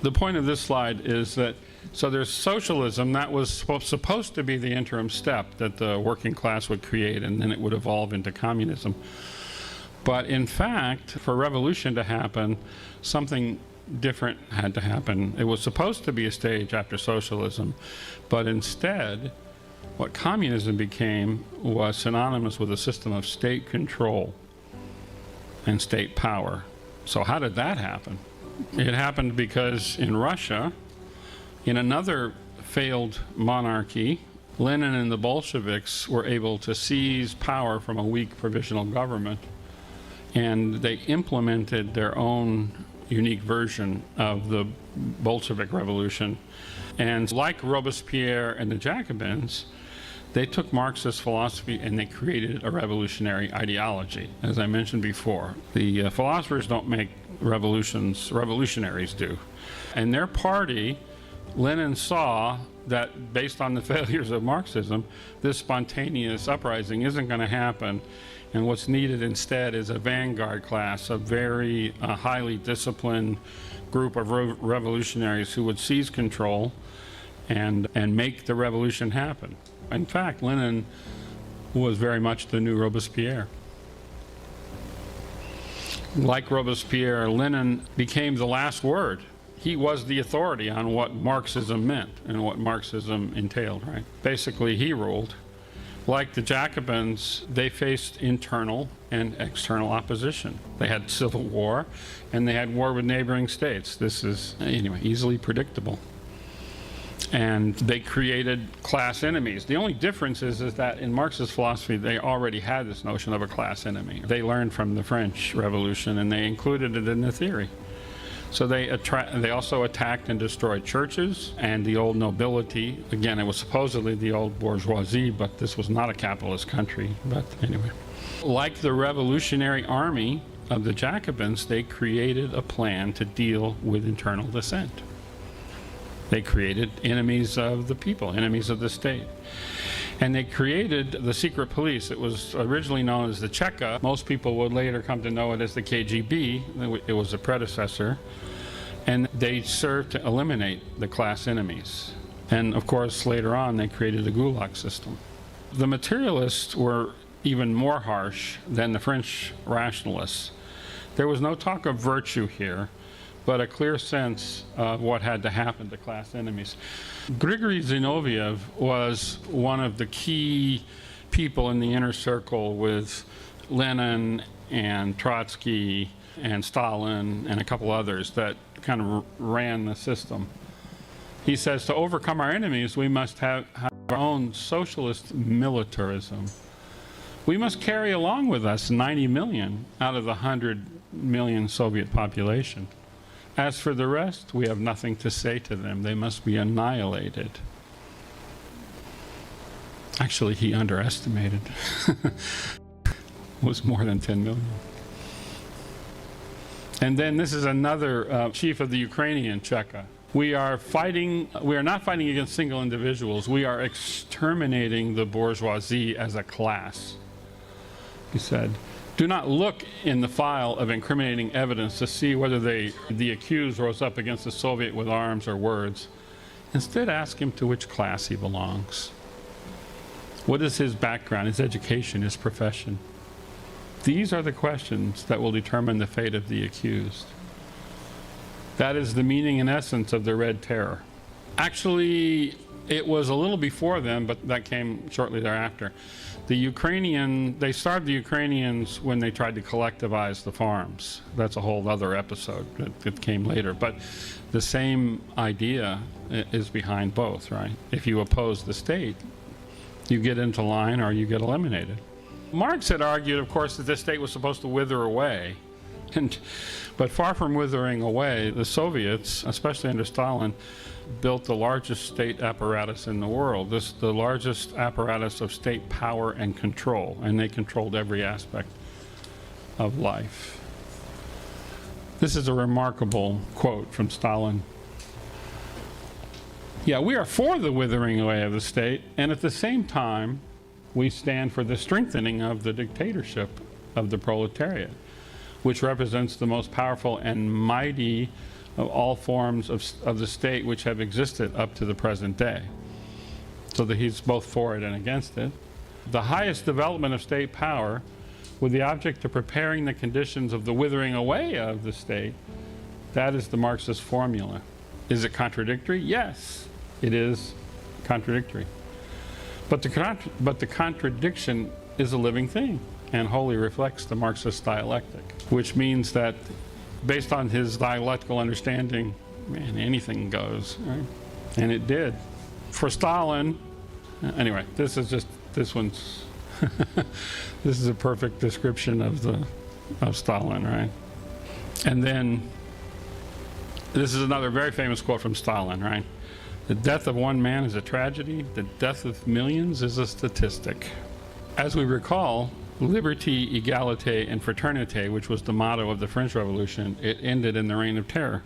The point of this slide is that, so there's socialism. That was supposed to be the interim step that the working class would create, and then it would evolve into communism. But in fact, for revolution to happen, something different had to happen. It was supposed to be a stage after socialism, but instead, what communism became was synonymous with a system of state control and state power. So how did that happen? It happened because in Russia, in another failed monarchy, Lenin and the Bolsheviks were able to seize power from a weak provisional government, and they implemented their own unique version of the Bolshevik Revolution. And like Robespierre and the Jacobins, they took Marxist philosophy and they created a revolutionary ideology. As I mentioned before, the philosophers don't make revolutions, revolutionaries do. And their party, Lenin saw that based on the failures of Marxism, this spontaneous uprising isn't going to happen. And what's needed instead is a vanguard class, a very highly disciplined group of revolutionaries who would seize control and make the revolution happen. In fact, Lenin was very much the new Robespierre. Like Robespierre, Lenin became the last word. He was the authority on what Marxism meant and what Marxism entailed, right? Basically, he ruled. Like the Jacobins, they faced internal and external opposition. They had civil war, and they had war with neighboring states. This is, anyway, easily predictable. And they created class enemies. The only difference is that in Marxist philosophy, they already had this notion of a class enemy. They learned from the French Revolution, and they included it in the theory. So they also attacked and destroyed churches and the old nobility. Again, it was supposedly the old bourgeoisie, but this was not a capitalist country. But anyway, like the Revolutionary Army of the Jacobins, they created a plan to deal with internal dissent. They created enemies of the people, enemies of the state. And they created the secret police. It was originally known as the Cheka. Most people would later come to know it as the KGB. It was a predecessor. And they served to eliminate the class enemies. And of course, later on, they created the Gulag system. The materialists were even more harsh than the French rationalists. There was no talk of virtue here, but a clear sense of what had to happen to class enemies. Grigory Zinoviev was one of the key people in the inner circle with Lenin and Trotsky and Stalin and a couple others that kind of ran the system. He says, to overcome our enemies, we must have our own socialist militarism. We must carry along with us 90 million out of the 100 million Soviet population. As for the rest, we have nothing to say to them. They must be annihilated. Actually, he underestimated. It was more than 10 million. And then this is another chief of the Ukrainian Cheka. We are not fighting against single individuals. We are exterminating the bourgeoisie as a class. He said, do not look in the file of incriminating evidence to see whether the accused rose up against the Soviet with arms or words. Instead, ask him to which class he belongs. What is his background, his education, his profession? These are the questions that will determine the fate of the accused. That is the meaning and essence of the Red Terror. Actually, it was a little before them, but that came shortly thereafter. They starved the Ukrainians when they tried to collectivize the farms. That's a whole other episode that came later. But the same idea is behind both, right? If you oppose the state, you get into line or you get eliminated. Marx had argued, of course, that the state was supposed to wither away. But far from withering away, the Soviets, especially under Stalin, built the largest state apparatus in the world, the largest apparatus of state power and control, and they controlled every aspect of life. This is a remarkable quote from Stalin. Yeah, we are for the withering away of the state, and at the same time, we stand for the strengthening of the dictatorship of the proletariat, which represents the most powerful and mighty of all forms of the state which have existed up to the present day. So that he's both for it and against it. The highest development of state power, with the object of preparing the conditions of the withering away of the state, that is the Marxist formula. Is it contradictory? Yes, it is contradictory. But the contradiction is a living thing and wholly reflects the Marxist dialectic, which means that based on his dialectical understanding, man, anything goes, right? And it did. For Stalin, anyway, this one's, this is a perfect description of Stalin, right? And then, this is another very famous quote from Stalin, right? The death of one man is a tragedy. The death of millions is a statistic. As we recall, liberté, égalité, and fraternité, which was the motto of the French Revolution, it ended in the Reign of Terror.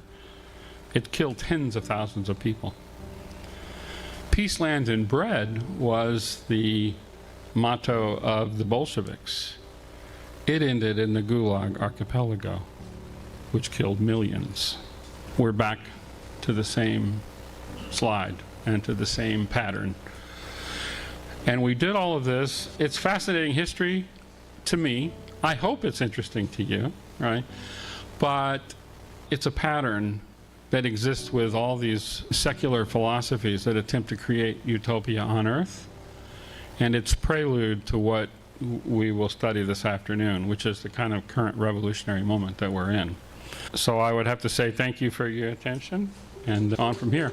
It killed tens of thousands of people. Peace, land, and bread was the motto of the Bolsheviks. It ended in the Gulag Archipelago, which killed millions. We're back to the same slide and to the same pattern. And we did all of this. It's fascinating history to me. I hope it's interesting to you, right? But it's a pattern that exists with all these secular philosophies that attempt to create utopia on Earth. And it's prelude to what we will study this afternoon, which is the kind of current revolutionary moment that we're in. So I would have to say thank you for your attention, and on from here.